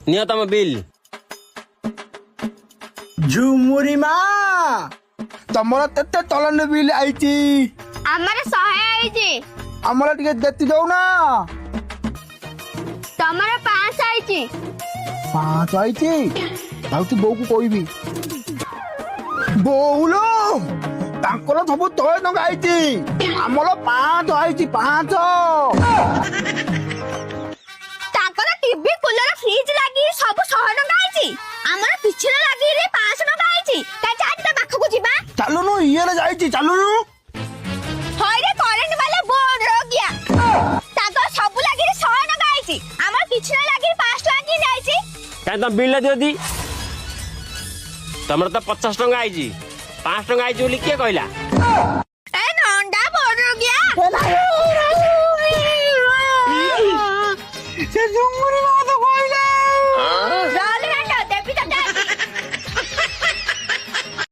নিও তম বিল। ঝুমুরি মা ତମର କେତେ ତଳନ ବିଲ୍ ଆଇଛି? ଆମର 100 ଆଇଛି। ଆମର ଟିକେ ଦେତି ଦଉନା। ତମର 5 ଆଇଛି। 5 ଆଇଛି? ଭାବୁଛି ବୋଉକୁ କହିବି। ବୋଉଲୋ ତାଙ୍କର ସବୁ 100 ଟଙ୍କା ଆଇଛି, ଆମର 5 ଆଇଛି 5। ତାଙ୍କର ଟିଭି କୁଲର ଫ୍ରିଜ ଲାଗି ସବୁ 100 ଟଙ୍କା ଆଇଛି। ଆମର ପିଛରେ ଲାଗି 500 ଟଙ୍କା ଆଇଛି। କାଇଁ ଚାଟି ତା ପାଖକୁ ଯିବା। ଚାଲୁନୁ ଇଏରେ ଯାଇଛି ଚାଲୁନୁ। ହଇରେ କରେଣ୍ଟ ବାଲା ବୋର୍ଡ ରଗିଆ। ତାଙ୍କର ସବୁ ଲାଗି 100 ଟଙ୍କା ଆଇଛି। ଆମର ପିଛରେ ଲାଗି 5 ଟଙ୍କା କି ଯାଇଛି। କାଇଁ ତମ ବିଲ୍ ଦିଅ ଦି। ତମର ତ 50 ଟଙ୍କା ଆଇଛି, 5 ଟଙ୍କା ଆଇଛି ବୋଲି କିଏ କହିଲା? ଏ ନଣ୍ଡା ବୋର୍ଡ ରଗିଆ। ସେ ଝୁମୁରି ମା